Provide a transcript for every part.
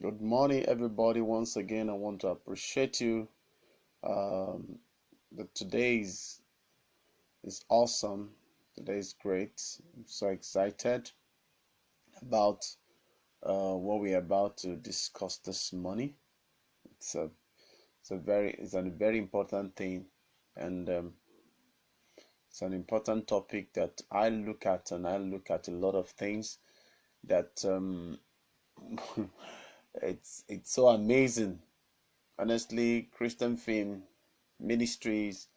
Good morning, everybody. Once again, I want to appreciate you. Um, today is awesome. Today is great. I'm so excited about what we're about to discuss this morning. It's a it's a very important thing, and it's an important topic that I look at, and I look at a lot of things that it's so amazing. Honestly, Christian film ministries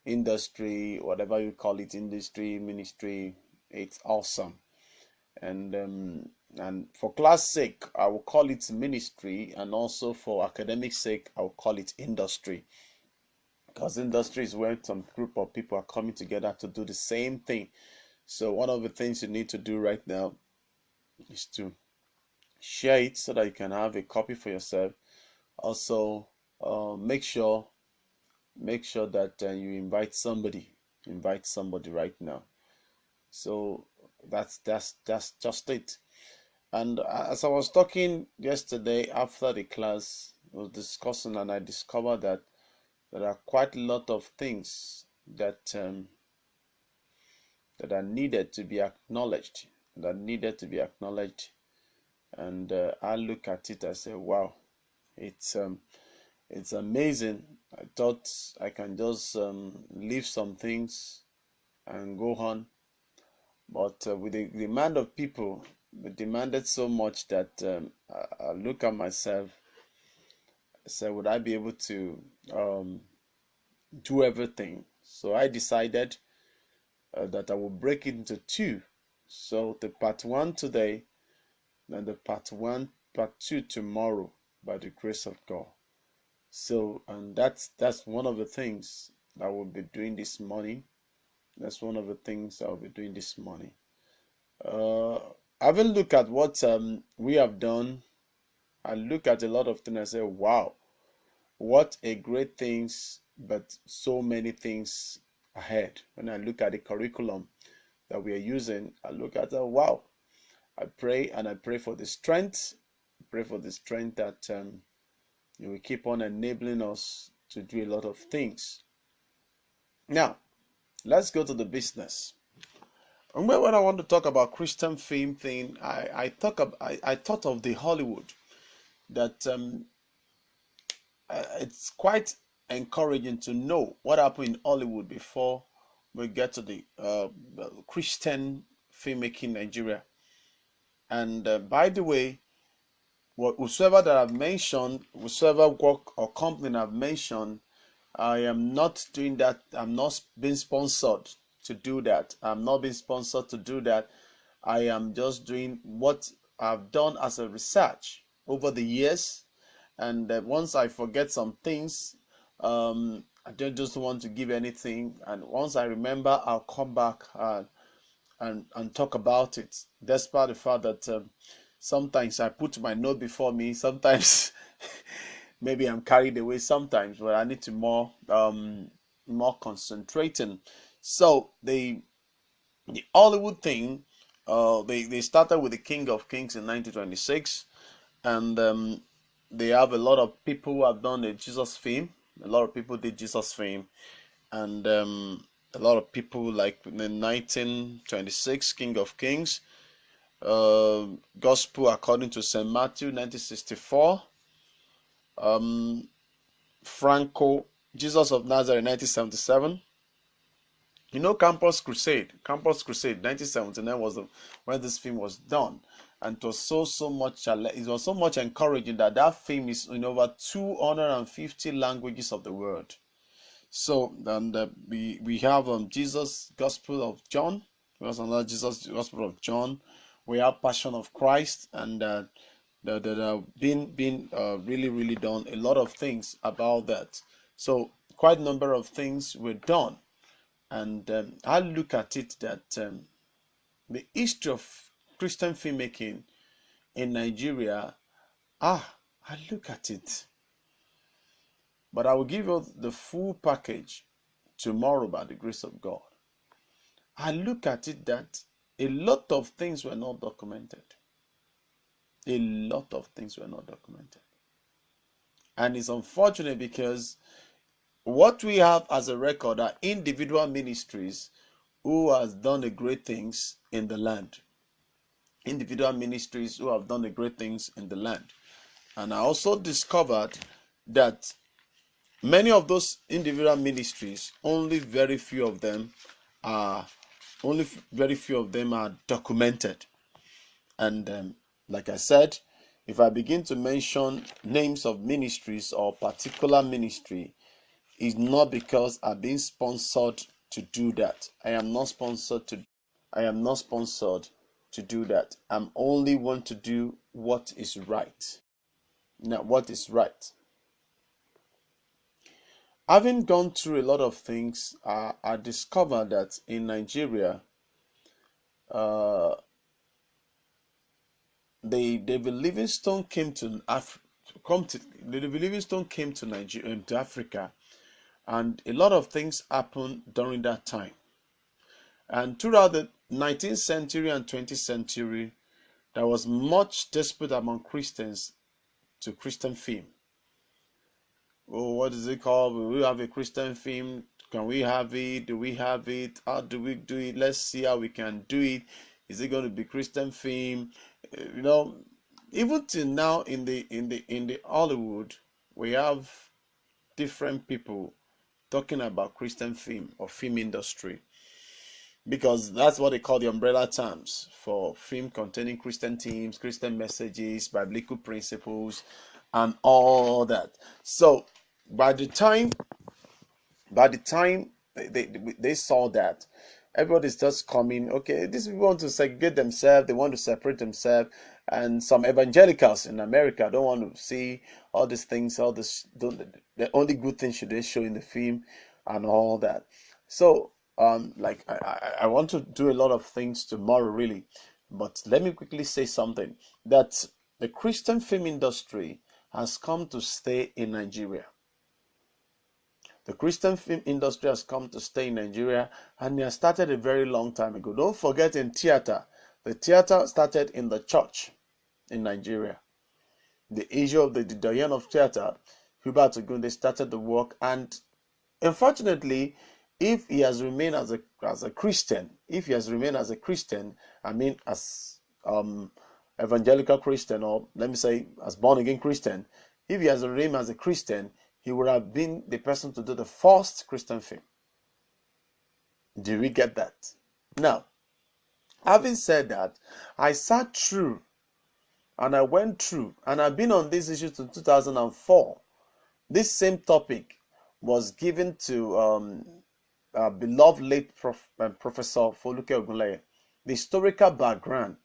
industry, whatever you call it, industry, ministry, it's awesome. And for class sake, I will call it ministry, and also for academic sake, I will call it industry. Because industry is where some group of people are coming together to do the same thing. So one of the things you need to do right now is to share it so that you can have a copy for yourself. Also, make sure that you invite somebody right now. So that's just it. And as I was talking yesterday after the class, I was discussing, and I discovered that there are quite a lot of things that are needed to be acknowledged, And I look at it, I say, wow, it's it's amazing. I thought I can just leave some things and go on, but with the demand of people, we demanded so much that I look at myself, I said, would I be able to do everything? So I decided that I will break it into two. So the part one today, and the part two tomorrow, by the grace of God. So, and that's one of the things that we'll be doing this morning. That's one of the things I'll be doing this morning. Uh, having looked at what we have done, I look at a lot of things and say, wow, what a great things, but so many things ahead. When I look at the curriculum that we are using, I look at, wow, I pray for the strength, that you will keep on enabling us to do a lot of things. Now, let's go to the business. And when I want to talk about Christian film thing, I thought of the Hollywood, that it's quite encouraging to know what happened in Hollywood before we get to the Christian filmmaking in Nigeria. And by the way, whosoever that I've mentioned, whosoever work or company I've mentioned, I am not doing that. I'm not being sponsored to do that. I'm not being sponsored to do that. I am just doing what I've done as a research over the years. And once I forget some things, I don't just want to give anything. And once I remember, I'll come back and talk about it. Despite the fact that sometimes I put my note before me, sometimes maybe I'm carried away sometimes, but I need to more concentrating. So the Hollywood thing, they started with the King of Kings in 1926, and they have a lot of people who have done the Jesus film. A lot of people did Jesus film, and a lot of people, like in the 1926 King of Kings, Gospel according to St. Matthew 1964, Franco, Jesus of Nazareth 1977. Campus Crusade 1979 was when this film was done, and it was so much. It was so much encouraging that film is in over 250 languages of the world. So, and we have Jesus Gospel of John. We also know Jesus Gospel of John. We have Passion of Christ, and that have been really done a lot of things about that. So quite a number of things were done, and I look at it that the history of Christian filmmaking in Nigeria, I look at it, but I will give you the full package tomorrow by the grace of God. I look at it that a lot of things were not documented. A lot of things were not documented. And it's unfortunate because what we have as a record are individual ministries who has done the great things in the land. Individual ministries who have done the great things in the land. And I also discovered that many of those individual ministries, only very few of them are documented. And like I said, if I begin to mention names of ministries or particular ministry, it's not because I've been sponsored to do that. I am not sponsored to do that. I'm only want to do what is right. Now, what is right? Having gone through a lot of things, I discovered that in Nigeria, David Livingstone came to Nigeria, to Africa, and a lot of things happened during that time. And throughout the 19th century and 20th century, there was much dispute among Christians to Christian theme. Oh, what is it called? Will we have a Christian theme? Can we have it? Do we have it? How do we do it? Let's see how we can do it. Is it going to be Christian theme? Even till now in the Hollywood, we have different people talking about Christian theme or film industry, because that's what they call the umbrella terms for film containing Christian themes, Christian messages, biblical principles, and all that. So by the time they saw that, everybody's just coming, okay, these people want to segregate themselves, they want to separate themselves, and some evangelicals in America don't want to see all these things, the only good thing should they show in the film and all that. So like I want to do a lot of things tomorrow really, but let me quickly say something, that the Christian film industry has come to stay in Nigeria. The Christian film industry has come to stay in Nigeria, and it has started a very long time ago. Don't forget, in theater, the theater started in the church in Nigeria. The issue of the Doyen of theater, Hubert Ogunde, started the work, and unfortunately, if he has remained as a Christian, I mean as evangelical Christian, or let me say as born again Christian, if he has remained as a Christian, he would have been the person to do the first Christian film. Do we get that? Now, having said that, I sat through and I went through, and I've been on this issue since 2004. This same topic was given to beloved late Professor Foluke Ogunleye, the historical background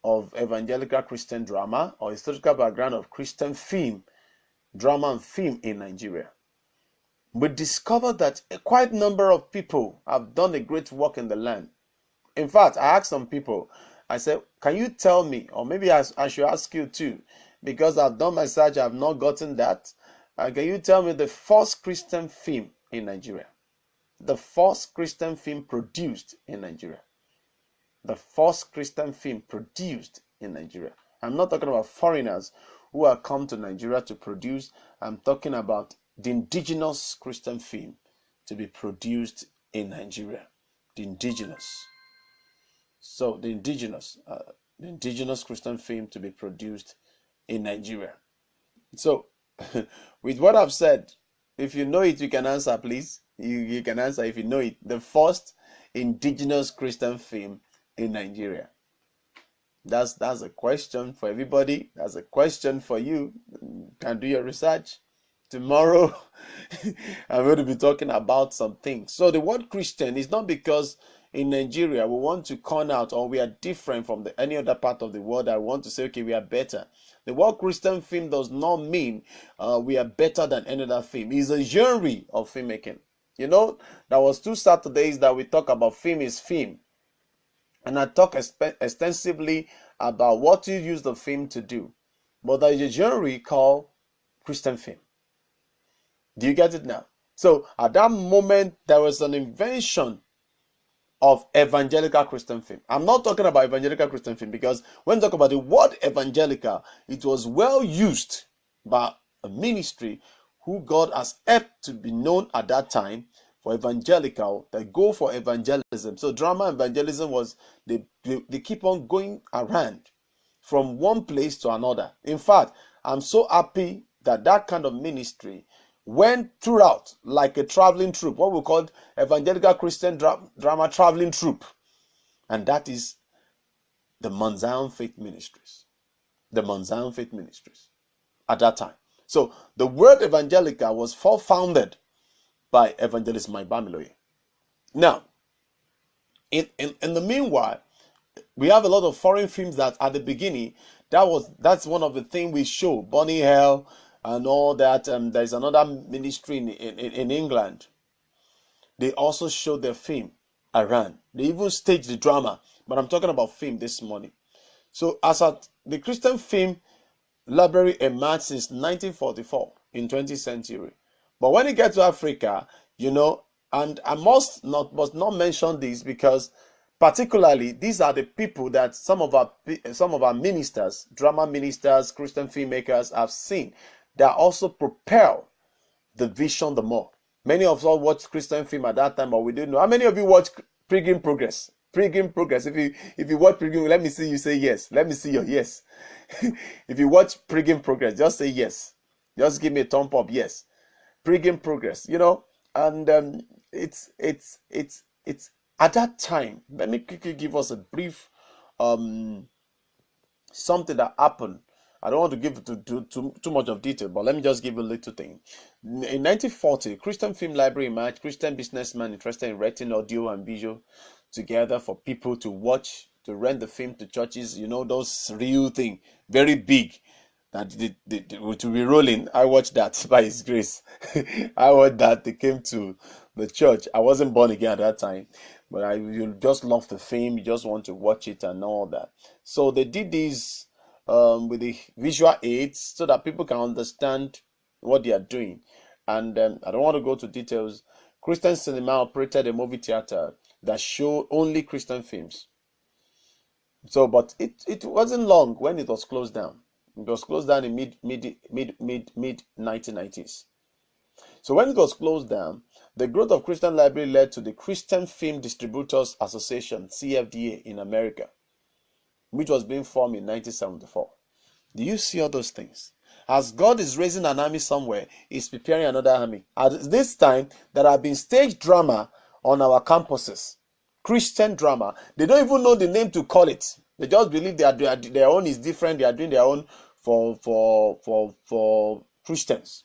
of evangelical Christian drama, or historical background of Christian film, drama and film in Nigeria. We discovered that a quite number of people have done a great work in the land. In fact, I asked some people, I said, can you tell me, or maybe I should ask you too, because I've done my search, I've not gotten that. Can you tell me the first Christian film in Nigeria? The first Christian film produced in Nigeria. The first Christian film produced in Nigeria. I'm not talking about foreigners who have come to Nigeria to produce. I'm talking about the indigenous Christian film to be produced in Nigeria. The indigenous. So the indigenous Christian film to be produced in Nigeria. So with what I've said, if you know it, you can answer, please. You can answer if you know it. The first indigenous Christian film in Nigeria. That's a question for everybody. That's a question for you. You can do your research. Tomorrow, I'm going to be talking about some things. So the word Christian is not because in Nigeria we want to con out or we are different from any other part of the world. I want to say, okay, we are better. The word Christian film does not mean we are better than any other film. It's a genre of filmmaking. You know, there was 2 Saturdays that we talk about film is film. And I talk extensively about what you use the film to do. But there is a genre called Christian film. Do you get it now? So at that moment, there was an invention of evangelical Christian film. I'm not talking about evangelical Christian film because when we talk about the word evangelical, it was well used by a ministry who God has helped to be known at that time for evangelical, they go for evangelism. So drama evangelism was they keep on going around from one place to another. In fact, I'm so happy that that kind of ministry went throughout like a traveling troupe, what we call evangelical Christian drama traveling troupe. And that is the Mount Zion Faith Ministries. The Mount Zion Faith Ministries at that time. So the word evangelical was founded by evangelist Mike Bamitale. Now, in the meanwhile, we have a lot of foreign films that at the beginning, that's one of the things we show, Bonnie Hell and all that. There's another ministry in England. They also show their film around. They even stage the drama. But I'm talking about film this morning. So as at the Christian film library emerged since 1944 in 20th century. But when it gets to Africa, and I must not mention this because particularly these are the people that some of our ministers, drama ministers, Christian filmmakers have seen that also propel the vision the more. Many of us watched Christian film at that time, but we didn't know. How many of you watched Pilgrim Progress? Pilgrim Progress. If you watch Pilgrim, let me see you say yes. Let me see your yes. If you watch Pilgrim Progress, just say yes. Just give me a thumb up, yes. Pilgrim Progress, and it's at that time. Let me quickly give us a brief something that happened. I don't want to give too much of detail, but let me just give you a little thing. In 1940, Christian Film Library emerged. Christian businessmen interested in renting audio and visual together for people to watch, to rent the film to churches. Those real thing, very big. That to be rolling. I watched that by His grace. I watched that. They came to the church. I wasn't born again at that time, but you just love the film. You just want to watch it and all that. So they did this with the visual aids so that people can understand what they are doing. And I don't want to go to details. Christian Cinema operated a movie theater that showed only Christian films. So, but it wasn't long when it was closed down. It was closed down in mid 1990s. So when it was closed down, the growth of Christian Library led to the Christian Film Distributors Association (CFDA) in America, which was being formed in 1974. Do you see all those things? As God is raising an army somewhere, He's preparing another army. At this time, there have been stage drama on our campuses. Christian drama. They don't even know the name to call it. They just believe their own is different. They are doing their own for Christians.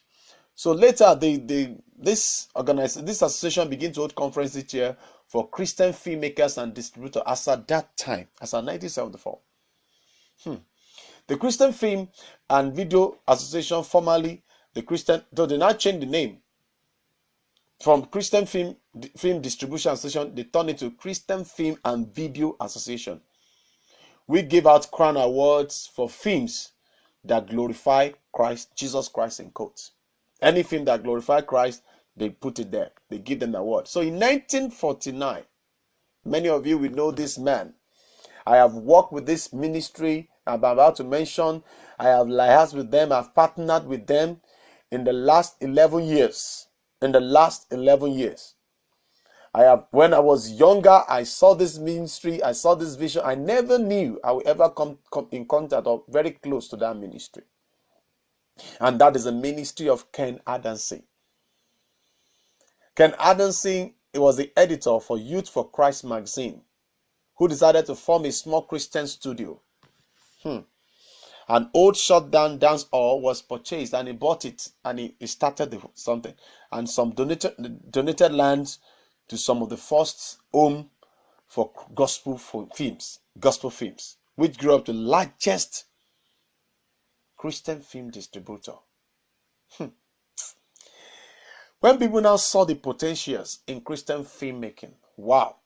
So later, this association began to hold conferences each year for Christian filmmakers and distributors. As at that time, as at 1974. The Christian Film and Video Association, formerly the Christian, though they now changed the name from Christian Film Distribution Association, they turned it to Christian Film and Video Association. We give out crown awards for films that glorify Christ, Jesus Christ in quotes. Any film that glorify Christ, they put it there. They give them the award. So in 1949, many of you will know this man. I have worked with this ministry I'm about to mention. I have liaised with them. I've partnered with them in the last 11 years. When I was younger, I saw this ministry. I saw this vision. I never knew I would ever come in contact or very close to that ministry. And that is the ministry of Ken Adamson. Ken Adamson, he was the editor for Youth for Christ magazine, who decided to form a small Christian studio. An old shut-down dance hall was purchased, and he bought it, and he started something. And some donated lands to some of the first home for gospel films, which grew up to the largest Christian film distributor. When people now saw the potentials in Christian filmmaking, wow.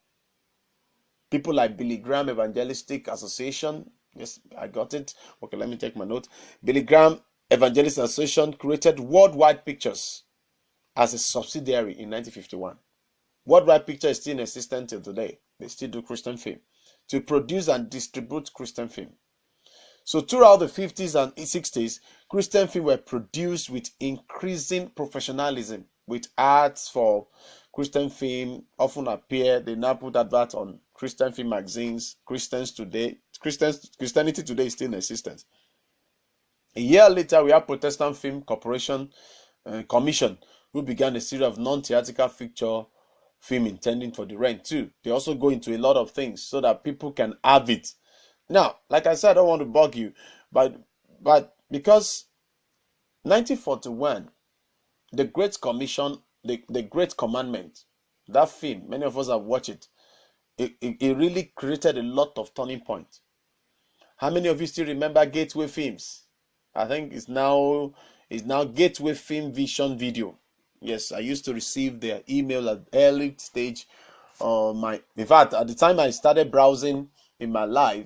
People like Billy Graham Evangelistic Association, yes, I got it. Okay, let me take my note. Billy Graham Evangelistic Association created Worldwide Pictures as a subsidiary in 1951. Worldwide Picture is still in existence till today. They still do Christian film, to produce and distribute Christian film. So throughout the 50s and 60s, Christian film were produced with increasing professionalism, with ads for Christian film often appear. They now put adverts on Christian film magazines. Christianity Today is still in existence. A year later, we have Protestant Film Commission, who began a series of non-theatrical feature film intending for the rent too. They also go into a lot of things so that people can have it. Now, like I said, I don't want to bug you, but because 1941, the Great Commission, the Great Commandment, that film, many of us have watched it. It really created a lot of turning points. How many of you still remember Gateway Films? I think it's now Gateway Film Vision Video. Yes, I used to receive their email at early stage. In fact, at the time I started browsing in my life,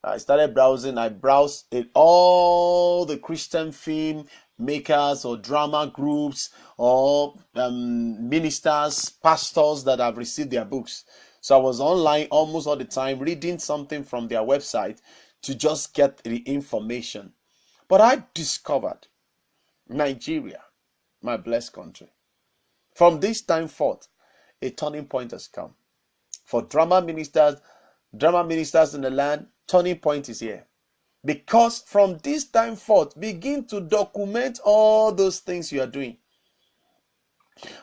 I browsed all the Christian film makers or drama groups or ministers, pastors that have received their books. So I was online almost all the time reading something from their website to just get the information. But I discovered Nigeria, my blessed country. From this time forth, a turning point has come. For drama ministers in the land, turning point is here. Because from this time forth, begin to document all those things you are doing.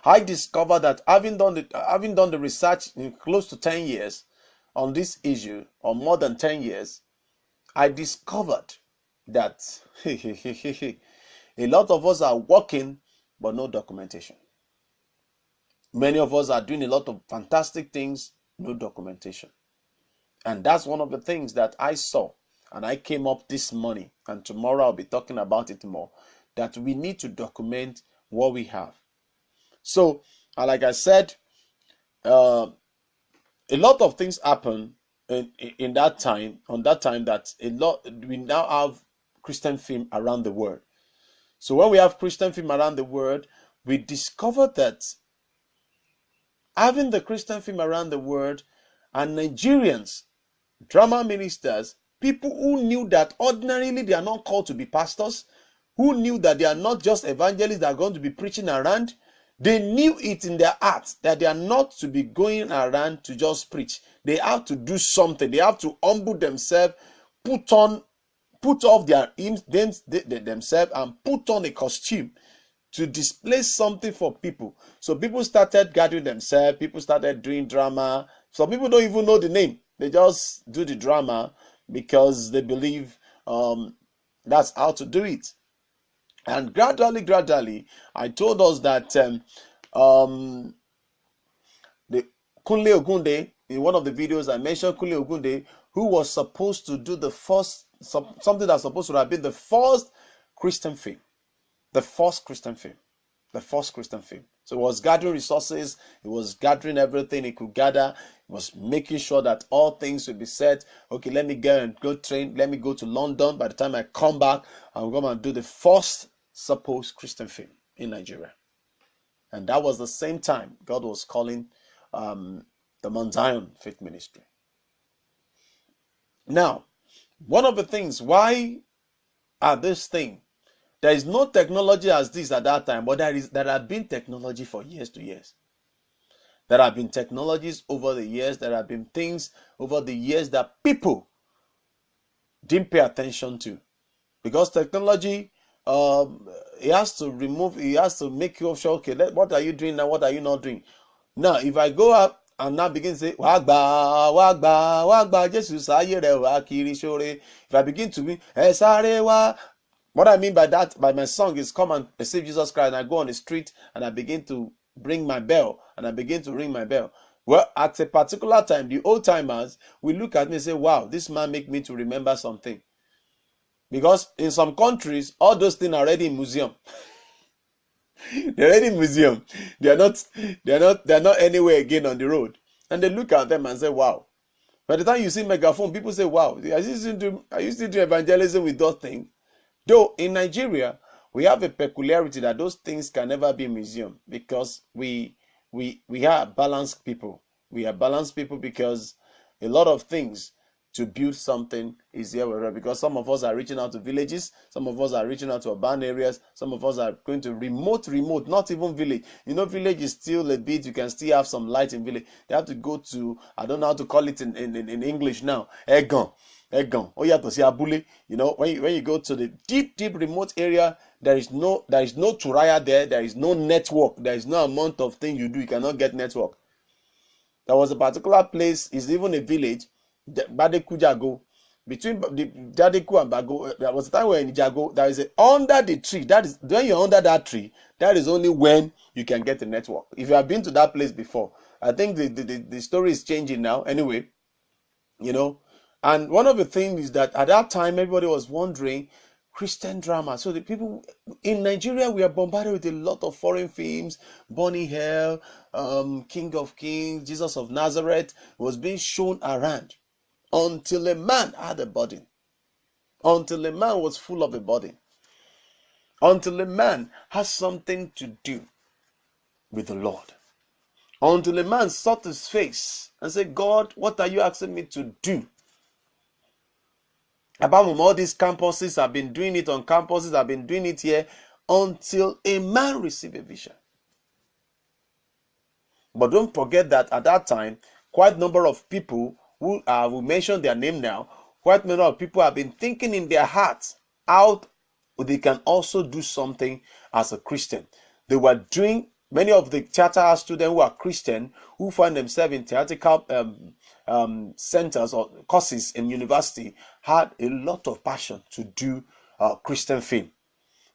I discovered that having done the research in close to 10 years on this issue, or more than 10 years, I discovered that a lot of us are working but no documentation. Many of us are doing a lot of fantastic things, no documentation. And that's one of the things that I saw, and I came up this morning, and tomorrow I'll be talking about it more, that we need to document what we have. So, like I said, a lot of things happen in that time, that we now have Christian film around the world. So when we have Christian film around the world, we discovered that having the Christian film around the world, and Nigerians, drama ministers, people who knew that ordinarily they are not called to be pastors, who knew that they are not just evangelists that are going to be preaching around, they knew it in their hearts that they are not to be going around to just preach. They have to do something. They have to humble themselves, put off their themselves, and put on a costume to display something for people. So people started gathering themselves. People started doing drama. Some people don't even know the name. They just do the drama because they believe that's how to do it. And gradually, I told us that the Kunle Ogunde, in one of the videos I mentioned Kunle Ogunde, who was supposed to do the first, something that's supposed to have been the first Christian film. The first Christian film. So it was gathering resources, it was gathering everything it could gather, it was making sure that all things would be set. Okay, let me go train, let me go to London. By the time I come back, I'm going to do the first supposed Christian film in Nigeria. And that was the same time God was calling the Mount Zion Faith Ministry. Now, one of the things, why are this thing? There is no technology as this at that time, but there have been technology for years to years. There have been technologies over the years. There have been things over the years that people didn't pay attention to. Because technology, it has to make you sure, okay, what are you doing now? What are you not doing? Now, if I go up and now begin to say, Wagba, Jesus, if I begin to be, what I mean by that, by my song, is come and receive Jesus Christ, and I go on the street and I begin to ring my bell, and I begin to ring my bell. Well, at a particular time, the old timers will look at me and say, wow, this man make me to remember something. Because in some countries, all those things are already in museum. They're already in museum. They're not anywhere again on the road. And they look at them and say, wow. By the time you see megaphone, people say, wow, I used to do evangelism with those things. Though in Nigeria, we have a peculiarity that those things can never be in museum, because we are balanced people. We are balanced people because a lot of things to build something is here, because some of us are reaching out to villages, some of us are reaching out to urban areas, some of us are going to remote, not even village. Village is still a bit, you can still have some light in village. They have to go to, I don't know how to call it in English now, Egon. Oh yeah, to see abule. When you go to the deep remote area, there is no turaya there. There is no network. There is no amount of thing you do. You cannot get network. There was a particular place, is even a village, Badeku Jago, between the Jadeku and Bago. There was a time when in Jago, there is under the tree. That is when you're under that tree. That is only when you can get a network. If you have been to that place before, I think the story is changing now. Anyway, and one of the things is that at that time everybody was wondering Christian drama. So the people in Nigeria, we are bombarded with a lot of foreign films. Bonnie Hell, King of Kings, Jesus of Nazareth was being shown around until a man had a body, until a man was full of a body, until a man has something to do with the Lord, until a man sought his face and said, God, what are you asking me to do? Apart from all these campuses, I've been doing it on campuses, I've been doing it here, until a man received a vision. But don't forget that at that time, quite a number of people who will mention their name now, quite a number of people have been thinking in their hearts how they can also do something as a Christian. They were doing, many of the theater students who are Christian, who find themselves in theatrical centers or courses in university, had a lot of passion to do Christian film.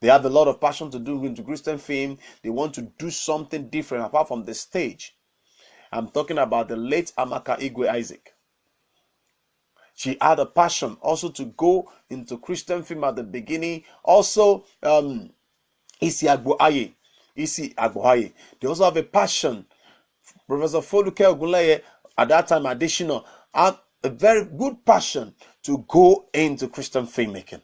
They have a lot of passion to do into Christian film. They want to do something different apart from the stage. I'm talking about the late Amaka Igwe Isaac. She had a passion also to go into Christian film at the beginning. Also, Isi Agboaye. They also have a passion. Professor Foluke Ogunleye, at that time, additional, had a very good passion to go into Christian filmmaking.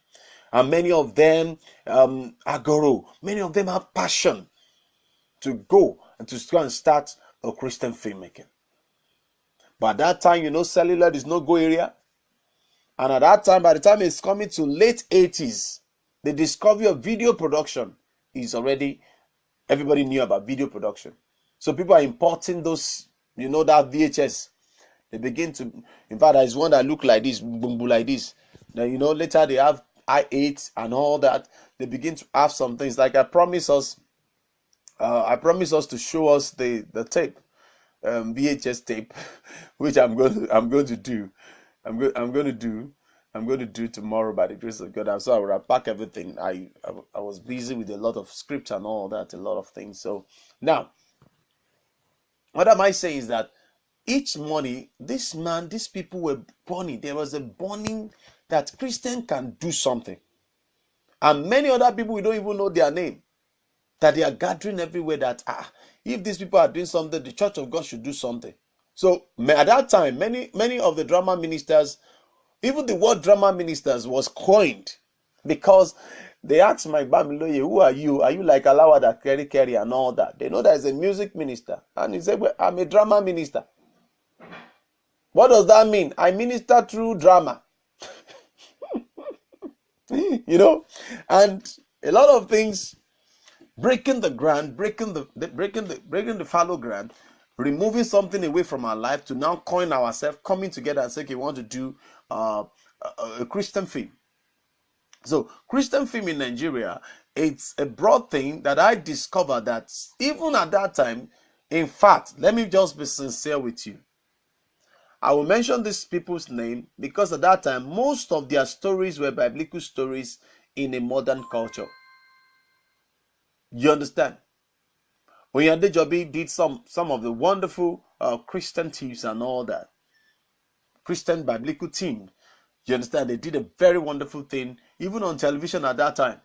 And many of them, Agoro, many of them have passion to go and to try and start a Christian filmmaking. But at that time, cellular is no go area. And at that time, by the time it's coming to late 80s, the discovery of video production is already, everybody knew about video production. So people are importing those, that VHS. They begin to, in fact, there is one that look like this, like this. Then, later they have i8 and all that. They begin to have some things. Like I promise us to show us the tape, VHS tape, which I'm going to do. I'm going to do tomorrow by the grace of God. So I will unpack everything. I was busy with a lot of scripts and all that, a lot of things. So now, what am I saying is that each morning, these people were burning. There was a burning that Christian can do something. And many other people, we don't even know their name, that they are gathering everywhere that, if these people are doing something, the Church of God should do something. So at that time, many of the drama ministers, even the word drama ministers was coined because they asked Mike Bamiloye, who are you? Are you like Alawada Keri and all that? They know there's a music minister. And he said, well, I'm a drama minister. What does that mean? I minister through drama. And a lot of things, breaking the ground, breaking the fallow ground, removing something away from our life to now coin ourselves, coming together and say, okay, we want to do a Christian film. So Christian film in Nigeria, it's a broad thing that I discovered that even at that time, in fact, let me just be sincere with you. I will mention these people's name because at that time, most of their stories were biblical stories in a modern culture. You understand? Oyande Jobi did some of the wonderful Christian teams and all that. Christian biblical team. You understand? They did a very wonderful thing, even on television at that time.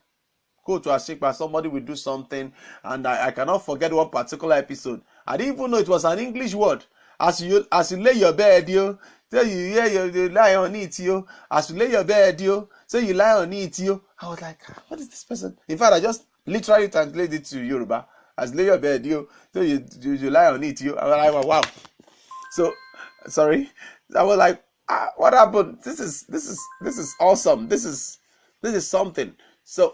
Go to Ashikpa, somebody will do something, and I cannot forget one particular episode. I didn't even know it was an English word. As you lay your bed, you lie on it, you. As you lay your bed, you say you lie on it, you. I was like, what is this person? In fact, I just literally translated it to Yoruba. As lay your bed, you. So you lie on it, you. I was like, wow. So sorry, I was like, what happened? This is awesome. This is something. So